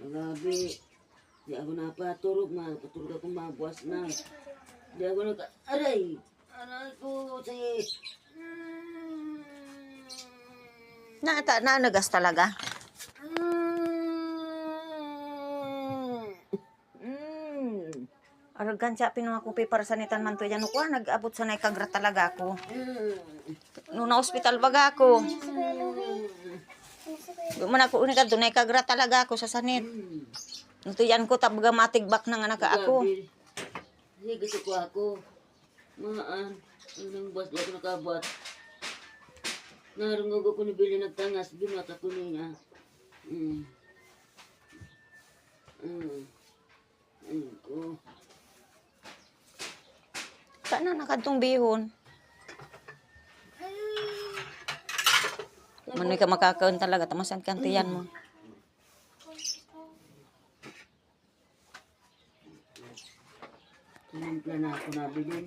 Grabe. Di ako napatulog, patulog ako mabuwas na. Di ako aray! Aray ko, sige. Nagas talaga. Aragansya pinumakupi para sa nitan man to yan ko nag-abot sa naikagra talaga ako. Nung na hospital baga ako. Duman ako unikad doon naikagra talaga ako sa sanit. Nito yan ko tabaga matigbak na nga naka ako. Sige gusto ko ako. Maan, anong bus di ako nakabat. Narungog ako nabili nagtangas, binata ko niya. Ko. Sana nakadtong bihon. Manoy ka makakaon talaga, tamasan kantiyan mo. Tinimpla na ako nabili.